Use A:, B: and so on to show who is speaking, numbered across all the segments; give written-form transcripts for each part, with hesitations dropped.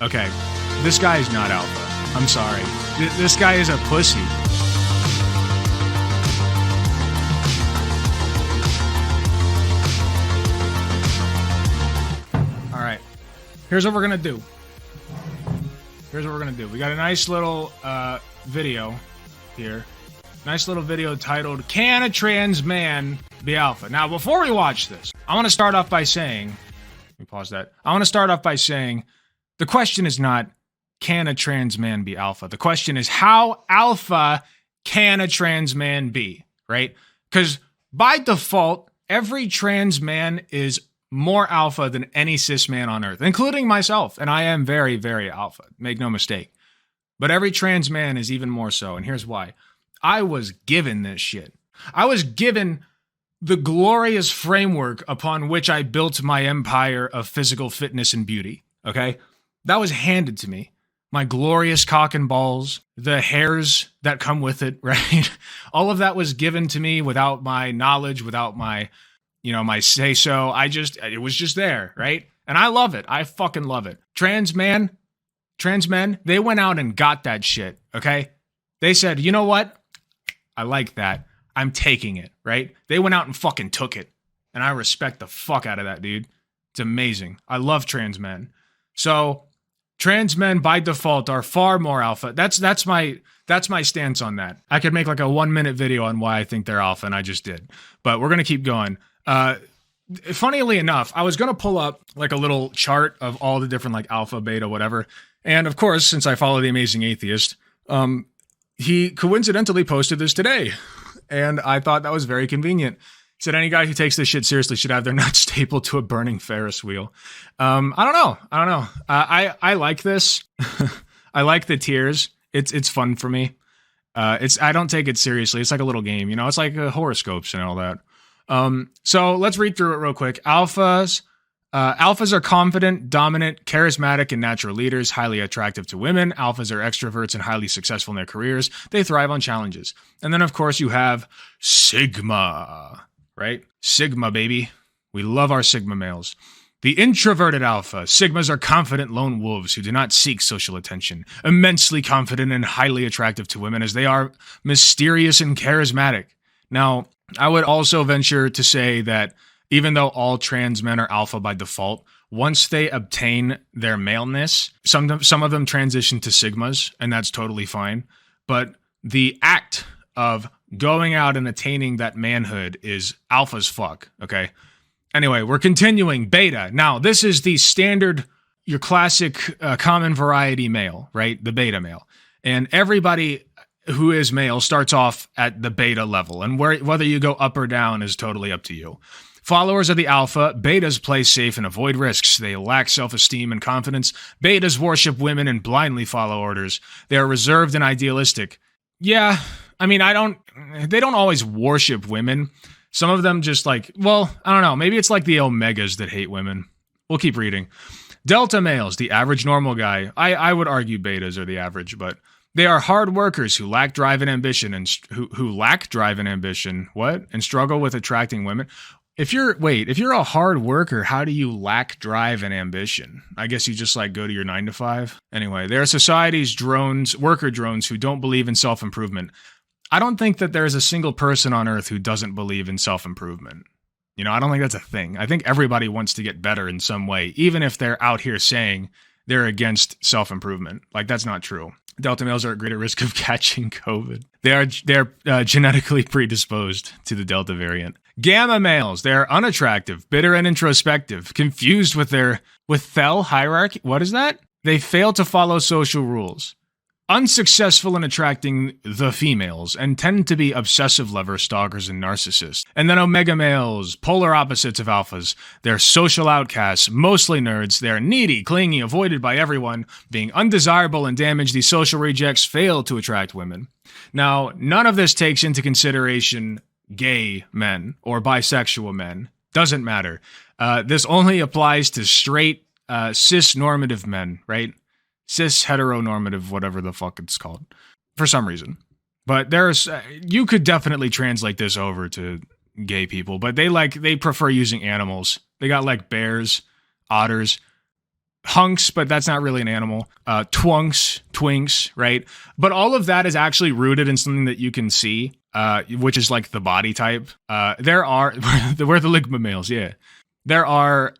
A: Okay, this guy is not alpha. I'm sorry. This guy is a pussy. All right, here's what we're gonna do. We got a nice little video here. Nice little video titled, Can a Trans Man Be Alpha? Now, before we watch this, I want to start off by saying, let me pause that. I want to start off by saying, the question is not, can a trans man be alpha? The question is, how alpha can a trans man be, right? Because by default, every trans man is more alpha than any cis man on earth, including myself. And I am very, very alpha. Make no mistake. But every trans man is even more so. And here's why. I was given this shit. I was given the glorious framework upon which I built my empire of physical fitness and beauty. Okay? That was handed to me. My glorious cock and balls, the hairs that come with it, right? All of that was given to me without my knowledge, without my, my say-so. It was just there, right? And I love it. I fucking love it. Trans men, they went out and got that shit, okay? They said, you know what? I like that. I'm taking it, right? They went out and fucking took it. And I respect the fuck out of that, dude. It's amazing. I love trans men. So, trans men by default are far more alpha. That's my stance on that. I could make like a 1-minute video on why I think they're alpha, and I just did. But we're gonna keep going. Funnily enough, I was gonna pull up like a little chart of all the different like alpha, beta, whatever. And of course, since I follow the Amazing Atheist, he coincidentally posted this today, and I thought that was very convenient. He said any guy who takes this shit seriously should have their nuts stapled to a burning Ferris wheel. I don't know. I like this. I like the tiers. It's fun for me. I don't take it seriously. It's like a little game, It's like horoscopes and all that. So let's read through it real quick. Alphas are confident, dominant, charismatic, and natural leaders, highly attractive to women. Alphas are extroverts and highly successful in their careers. They thrive on challenges. And then, of course, you have Sigma, right? Sigma, baby. We love our Sigma males. The introverted alpha. Sigmas are confident lone wolves who do not seek social attention. Immensely confident and highly attractive to women as they are mysterious and charismatic. Now, I would also venture to say that even though all trans men are alpha by default, once they obtain their maleness, some of them transition to sigmas, and that's totally fine. But the act of going out and attaining that manhood is alpha as fuck, okay? Anyway, we're continuing. Beta. Now, this is the standard, your classic common variety male, right? The beta male. And everybody who is male starts off at the beta level, and whether you go up or down is totally up to you. Followers of the alpha, betas play safe and avoid risks. They lack self-esteem and confidence. Betas worship women and blindly follow orders. They are reserved and idealistic. Yeah, I mean, they don't always worship women. Some of them just I don't know. Maybe it's like the omegas that hate women. We'll keep reading. Delta males, the average normal guy. I would argue betas are the average, but they are hard workers who lack drive and ambition and who lack drive and ambition. What? And struggle with attracting women. If you're a hard worker, how do you lack drive and ambition? I guess you just go to your 9 to 5. Anyway, there are society's worker drones who don't believe in self-improvement. I don't think that there's a single person on earth who doesn't believe in self-improvement. I don't think that's a thing. I think everybody wants to get better in some way, even if they're out here saying they're against self-improvement. That's not true. Delta males are at greater risk of catching COVID. They're genetically predisposed to the Delta variant. Gamma males, they're unattractive, bitter and introspective, confused with Thel hierarchy. What is that? They fail to follow social rules. Unsuccessful in attracting the females and tend to be obsessive lovers, stalkers, and narcissists. And then omega males, polar opposites of alphas. They're social outcasts, mostly nerds. They're needy, clingy, avoided by everyone. Being undesirable and damaged, these social rejects fail to attract women. Now, none of this takes into consideration gay men or bisexual men. Doesn't matter. This only applies to straight cis-normative men, right? Cis heteronormative, whatever the fuck it's called, for some reason. But you could definitely translate this over to gay people, but they prefer using animals. They got bears, otters. hunks, but that's not really an animal. Twinks, right? But all of that is actually rooted in something that you can see, which is like the body type. There are, we're the Ligma males, yeah. There are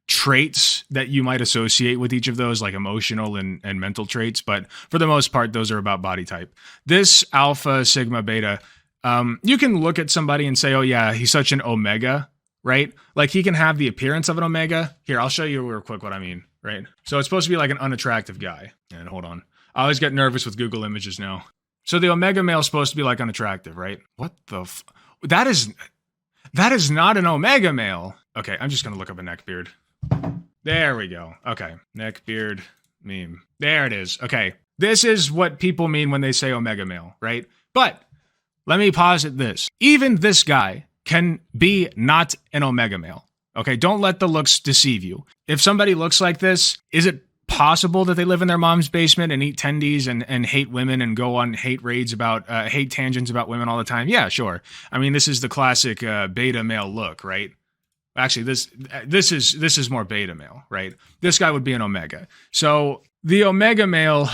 A: traits that you might associate with each of those, like emotional and mental traits, but for the most part, those are about body type. This alpha, sigma, beta, you can look at somebody and say, oh yeah, he's such an omega, right? Like he can have the appearance of an omega. Here, I'll show you real quick what I mean, right? So it's supposed to be like an unattractive guy. And hold on. I always get nervous with Google Images now. So the omega male is supposed to be like unattractive, right? What the that is not an omega male. Okay, I'm just going to look up a neck beard. There we go. Okay, neck beard meme. There it is. Okay, this is what people mean when they say omega male, right? But let me posit this. Even this guy can be not an omega male. Okay, don't let the looks deceive you. If somebody looks like this, is it possible that they live in their mom's basement and eat tendies and hate women and go on hate raids about hate tangents about women all the time? Yeah, sure. I mean, this is the classic beta male look, right? Actually, this is more beta male, right? This guy would be an omega. So the omega male,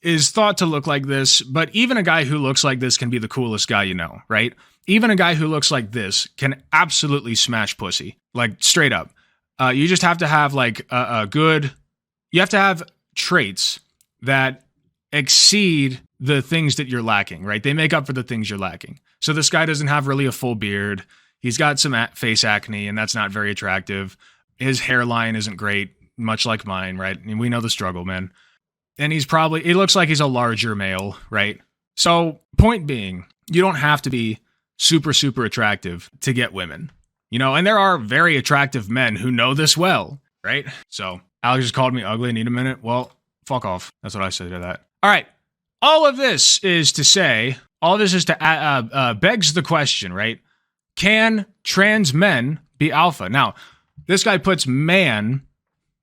A: is thought to look like this, but even a guy who looks like this can be the coolest guy you know, right? Even a guy who looks like this can absolutely smash pussy, like straight up. You just have to have like you have to have traits that exceed the things that you're lacking, right? They make up for the things you're lacking. So this guy doesn't have really a full beard. He's got some face acne, and that's not very attractive. His hairline isn't great, much like mine, right? I mean, we know the struggle, man. And he looks like he's a larger male, right? So point being, you don't have to be super, super attractive to get women, you know? And there are very attractive men who know this well, right? So Alex just called me ugly. Need a minute? Well, fuck off. That's what I say to that. All right. All this is to begs the question, right? Can trans men be alpha? Now, this guy puts man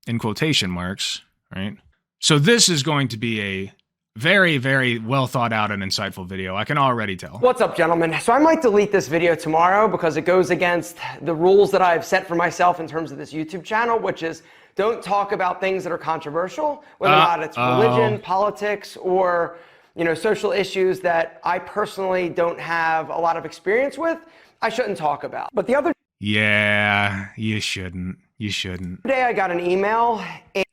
A: in quotation marks, right? So this is going to be a very, very well thought out and insightful video. I can already tell.
B: What's up, gentlemen? So I might delete this video tomorrow because it goes against the rules that I've set for myself in terms of this YouTube channel, which is don't talk about things that are controversial, whether or not it's religion, politics, or social issues that I personally don't have a lot of experience with. I shouldn't talk about. But the other
A: yeah, you shouldn't. You shouldn't.
B: Today I got an email.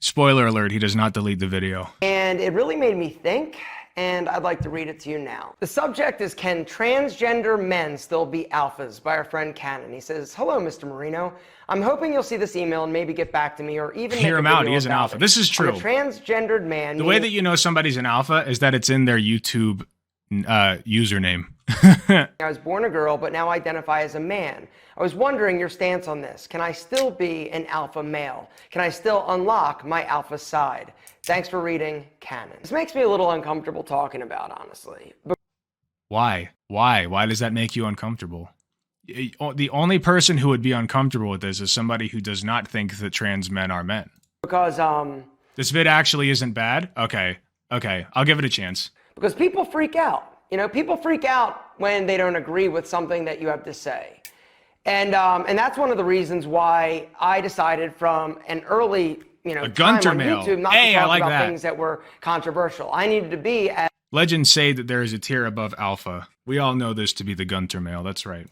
A: Spoiler alert, he does not delete the video.
B: And it really made me think, and I'd like to read it to you now. The subject is, can transgender men still be alphas? By our friend Cannon. He says, hello, Mr. Marino. I'm hoping you'll see this email and maybe get back to me or even
A: hear him out. He is an alpha. This is true.
B: I'm a transgendered man.
A: The way that you know somebody's an alpha is that it's in their YouTube username.
B: I was born a girl, but now identify as a man. I was wondering your stance on this. Can I still be an alpha male? Can I still unlock my alpha side? Thanks for reading, Cannon. This makes me a little uncomfortable talking about, honestly.
A: Why? Why does that make you uncomfortable? The only person who would be uncomfortable with this is somebody who does not think that trans men are men.
B: Because,
A: this vid actually isn't bad? Okay, I'll give it a chance.
B: Because people freak out. People freak out when they don't agree with something that you have to say. And that's one of the reasons why I decided from an early,
A: a
B: time
A: Gunter
B: on
A: male.
B: YouTube not to talk
A: like
B: about
A: that.
B: things that were controversial. I needed to be
A: Legends say that there is a tier above alpha. We all know this to be the Gunter male. That's right.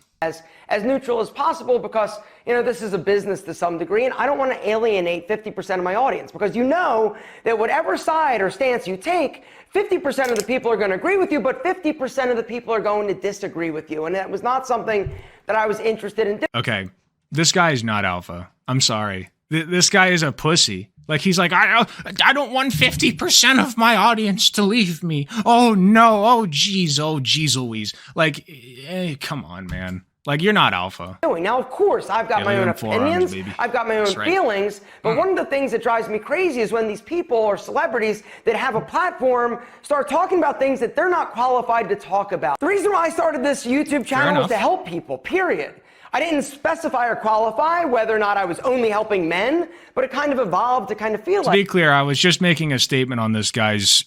B: as neutral as possible because, this is a business to some degree, and I don't want to alienate 50% of my audience because that whatever side or stance you take, 50% of the people are going to agree with you, but 50% of the people are going to disagree with you. And that was not something that I was interested in.
A: Okay, this guy is not alpha. I'm sorry. This guy is a pussy. Like, he's like, I don't want 50% of my audience to leave me. Oh, no. Oh, geez Louise. Like, come on, man. Like, you're not alpha.
B: Now, of course, I've got my own opinions. I've got my own feelings. But one of the things that drives me crazy is when these people or celebrities that have a platform start talking about things that they're not qualified to talk about. The reason why I started this YouTube channel was to help people, period. I didn't specify or qualify whether or not I was only helping men, but it kind of evolved to kind of feel like...
A: To be clear, I was just making a statement on this guy's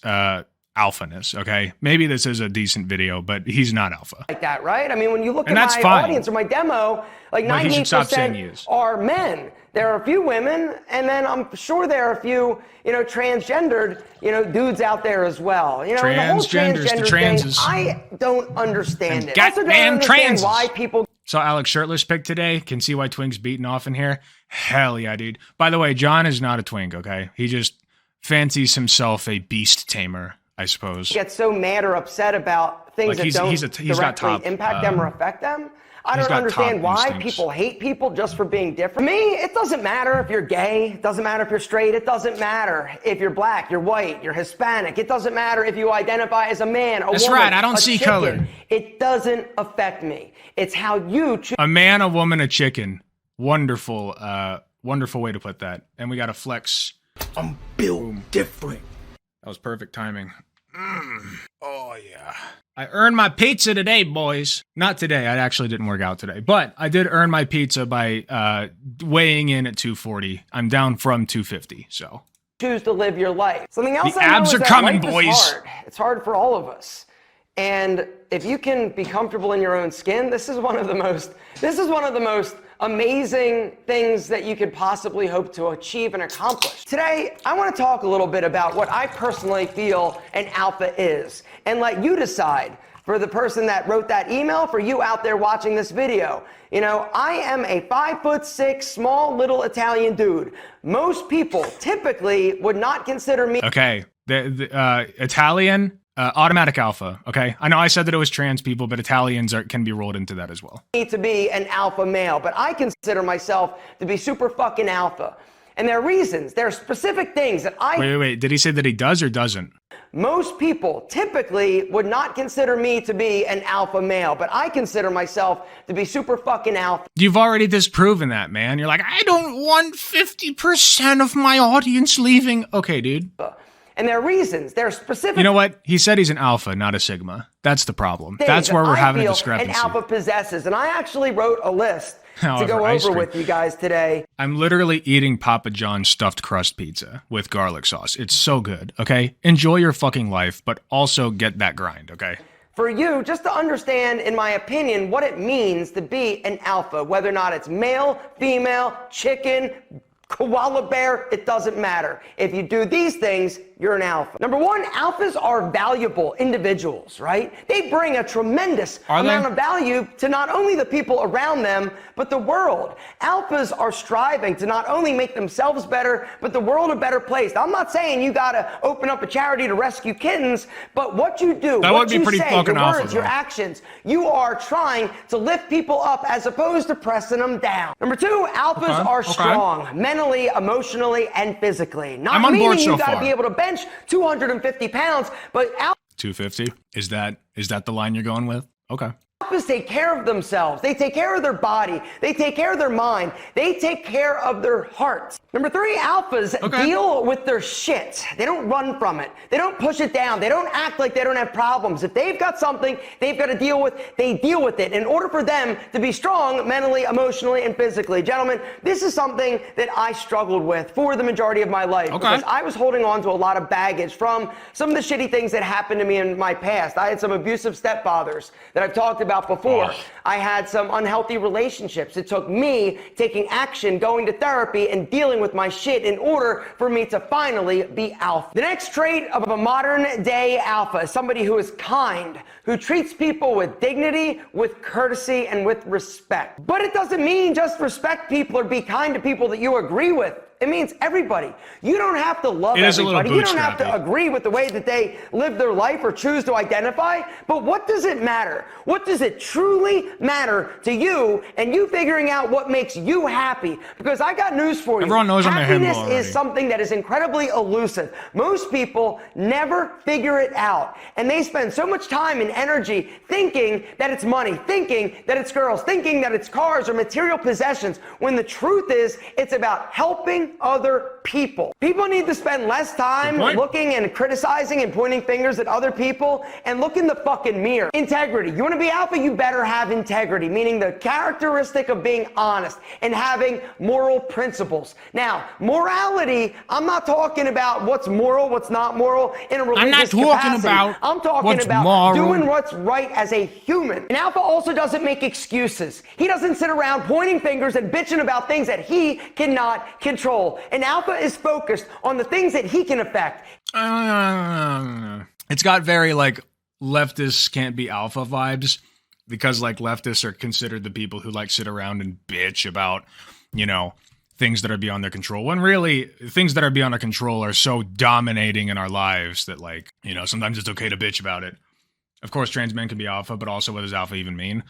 A: alphaness, okay? Maybe this is a decent video, but he's not alpha.
B: Like that, right? I mean, when you look at my audience or my demo, like 98% are men. there are a few women, and then I'm sure there are a few, transgendered, dudes out there as well. The whole transgender thing, I don't understand it. I also don't understand why people...
A: So Alex shirtless pic today. Can see why Twink's beating off in here. Hell yeah, dude. By the way, John is not a twink, okay? He just fancies himself a beast tamer, I suppose.
B: Get so mad or upset about things that don't directly impact them or affect them. I don't understand why people hate people just for being different. For me, it doesn't matter if you're gay. It doesn't matter if you're straight. It doesn't matter if you're black, you're white, you're Hispanic. It doesn't matter if you identify as a man, a woman,
A: That's right. I don't see color.
B: It doesn't affect me. It's how you choose.
A: A man, a woman, a chicken. Wonderful, wonderful way to put that. And we got a flex.
C: I'm built different.
A: That was perfect timing. Oh, yeah. I earned my pizza today, boys. Not today. I actually didn't work out today. But I did earn my pizza by weighing in at 240. I'm down from 250, so.
B: Choose to live your life. Something else
A: the abs are coming, boys.
B: Hard. It's hard for all of us. And if you can be comfortable in your own skin, this is one of the most amazing things that you could possibly hope to achieve and accomplish. Today, I want to talk a little bit about what I personally feel an alpha is, and let you decide. For the person that wrote that email, for you out there watching this video, I am a 5'6", small little Italian dude. Most people typically would not consider me.
A: Okay, the Italian. Automatic alpha, okay? I know I said that it was trans people, but Italians can be rolled into that as well.
B: To be an alpha male, but I consider myself to be super fucking alpha. And there are reasons, there are specific things that I...
A: Wait, did he say that he does or doesn't?
B: Most people typically would not consider me to be an alpha male, but I consider myself to be super fucking alpha.
A: You've already disproven that, man. You're like, I don't want 50% of my audience leaving. Okay, dude.
B: And there are reasons, there are specific...
A: You know what? He said he's an alpha, not a sigma. That's the problem. That's where we're having a discrepancy.
B: An alpha possesses, and I actually wrote a list to go over with you guys today.
A: I'm literally eating Papa John's stuffed crust pizza with garlic sauce. It's so good, okay? Enjoy your fucking life, but also get that grind, okay?
B: For you, just to understand, in my opinion, what it means to be an alpha, whether or not it's male, female, chicken, koala bear, it doesn't matter. If you do these things, you're an alpha. Number one, alphas are valuable individuals, right? They bring a tremendous amount of value to not only the people around them, but the world. Alphas are striving to not only make themselves better, but the world a better place. Now, I'm not saying you gotta open up a charity to rescue kittens, but what you do, what you say, your words, your actions, you are trying to lift people up as opposed to pressing them down. Number two, alphas are strong, mentally, emotionally, and physically. Not meaning you gotta be able to bench 250 pounds, but
A: 250? Is that the line you're going with? Okay.
B: Alphas take care of themselves. They take care of their body. They take care of their mind. They take care of their hearts. Number three, alphas deal with their shit. They don't run from it. They don't push it down. They don't act like they don't have problems. If they've got something they've got to deal with, they deal with it in order for them to be strong mentally, emotionally, and physically. Gentlemen, this is something that I struggled with for the majority of my life because I was holding on to a lot of baggage from some of the shitty things that happened to me in my past. I had some abusive stepfathers that I've talked about before. I had some unhealthy relationships. It took me taking action, going to therapy, and dealing with my shit in order for me to finally be alpha. The next trait of a modern day alpha is somebody who is kind, who treats people with dignity, with courtesy, and with respect. But it doesn't mean just respect people or be kind to people that you agree with. It means everybody. You don't have to love everybody. You don't have to agree with the way that they live their life or choose to identify. But what does it matter? What does it truly matter to you and you figuring out what makes you happy? Because I got news for you.
A: Everyone knows
B: happiness is something that is incredibly elusive. Most people never figure it out. And they spend so much time and energy thinking that it's money, thinking that it's girls, thinking that it's cars or material possessions, when the truth is it's about helping other people. People need to spend less time looking and criticizing and pointing fingers at other people and look in the fucking mirror. Integrity. You want to be alpha? You better have integrity, meaning the characteristic of being honest and having moral principles. Now, morality, I'm not talking about what's moral, what's not moral in a religious capacity. I'm talking about doing what's right as a human. An alpha also doesn't make excuses. He doesn't sit around pointing fingers and bitching about things that he cannot control. An alpha is focused on the things that he can affect.
A: It's got very like leftists can't be alpha vibes, because like leftists are considered the people who like sit around and bitch about, you know, things that are beyond their control, when really things that are beyond our control are so dominating in our lives that, like, you know, sometimes it's okay to bitch about it. Of course, trans men can be alpha, but also what does alpha even mean?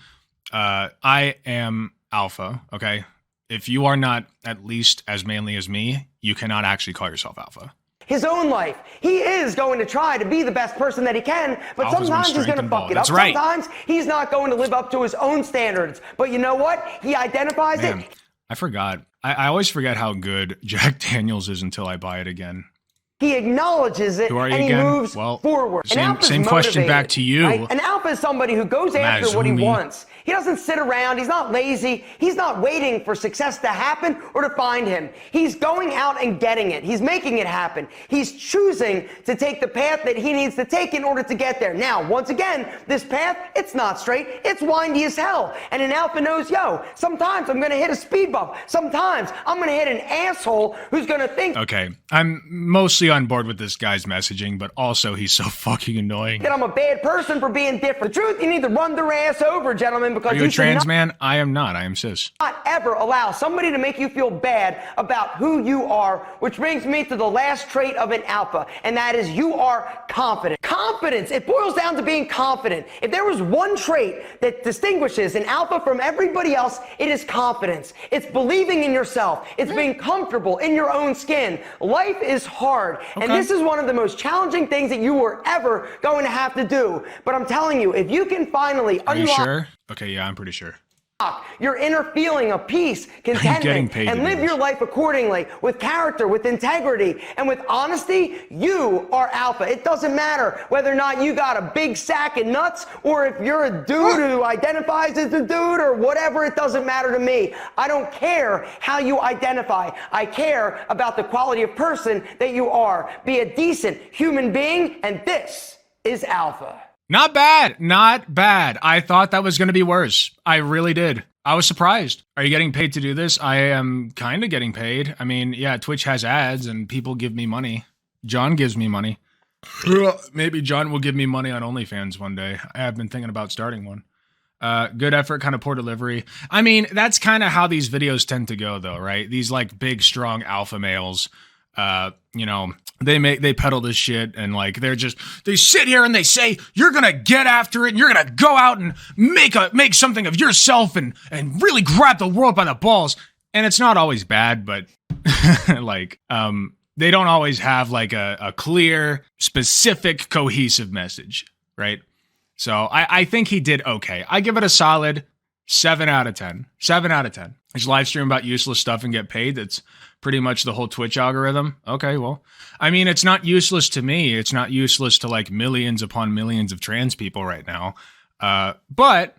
A: I am alpha, okay? If you are not at least as manly as me, you cannot actually call yourself alpha.
B: His own life. He is going to try to be the best person that he can, but sometimes he's going to fuck it up.
A: Right.
B: Sometimes he's not going to live up to his own standards. But you know what? He identifies it.
A: I forgot. I always forget how good Jack Daniels is until I buy it again.
B: He acknowledges it and he moves forward.
A: Same question back to you.
B: Right? An alpha is somebody who goes after what he wants. He doesn't sit around. He's not lazy. He's not waiting for success to happen or to find him. He's going out and getting it. He's making it happen. He's choosing to take the path that he needs to take in order to get there. Now, once again, this path, it's not straight. It's windy as hell. And an alpha knows, yo, sometimes I'm going to hit a speed bump. Sometimes I'm going to hit an asshole who's going to think.
A: Okay, I'm mostly on board with this guy's messaging, but also he's so fucking annoying.
B: That I'm a bad person for being different. The truth, you need to run their ass over, gentlemen, because
A: are you a trans man? I am not. I am cis.
B: Not ever allow somebody to make you feel bad about who you are, which brings me to the last trait of an alpha, and that is you are confident. Confidence, it boils down to being confident. If there was one trait that distinguishes an alpha from everybody else, it is confidence. It's believing in yourself. It's being comfortable in your own skin. Life is hard, and this is one of the most challenging things that you were ever going to have to do. But I'm telling you, if you can finally unlock... Are you
A: sure? Okay, yeah, I'm pretty sure.
B: Your inner feeling of peace, contentment, and live your life accordingly with character, with integrity, and with honesty, you are alpha. It doesn't matter whether or not you got a big sack of nuts or if you're a dude who identifies as a dude or whatever. It doesn't matter to me. I don't care how you identify. I care about the quality of person that you are. Be a decent human being, and this is alpha.
A: Not bad. Not bad. I thought that was going to be worse. I really did. I was surprised. Are you getting paid to do this? I am kind of getting paid. I mean, yeah, Twitch has ads and people give me money. John gives me money. Maybe John will give me money on OnlyFans one day. I have been thinking about starting one. Good effort, kind of poor delivery. I mean, that's kind of how these videos tend to go, though, right? These like big, strong alpha males, you know, they peddle this shit and like they sit here and they say you're gonna get after it and you're gonna go out and make something of yourself and really grab the world by the balls. And it's not always bad, but like they don't always have like a clear, specific, cohesive message, right? So I think he did okay. I give it a solid 7 out of 10. 7 out of 10. Just live stream about useless stuff and get paid. That's pretty much the whole Twitch algorithm. Okay, well, I mean, it's not useless to me. It's not useless to like millions upon millions of trans people right now. But,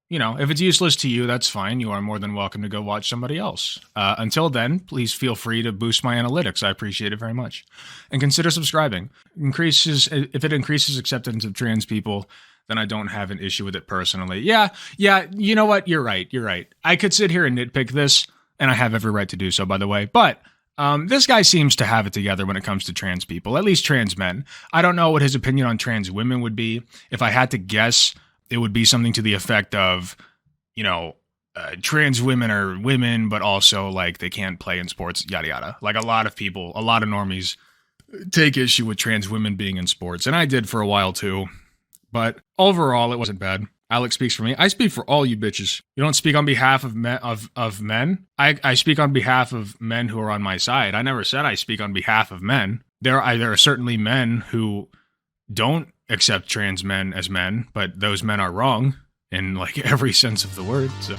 A: you know, if it's useless to you, that's fine. You are more than welcome to go watch somebody else. Until then, please feel free to boost my analytics. I appreciate it very much. And consider subscribing. If it increases acceptance of trans people, then I don't have an issue with it personally. Yeah, you know what? You're right. I could sit here and nitpick this, and I have every right to do so, by the way. But this guy seems to have it together when it comes to trans people, at least trans men. I don't know what his opinion on trans women would be. If I had to guess, it would be something to the effect of, you know, trans women are women, but also like they can't play in sports, yada, yada. Like a lot of people, a lot of normies take issue with trans women being in sports. And I did for a while too. But overall, it wasn't bad. Alex speaks for me. I speak for all you bitches. You don't speak on behalf of men. I speak on behalf of men who are on my side. I never said I speak on behalf of men. There are certainly men who don't accept trans men as men, but those men are wrong in like every sense of the word. So.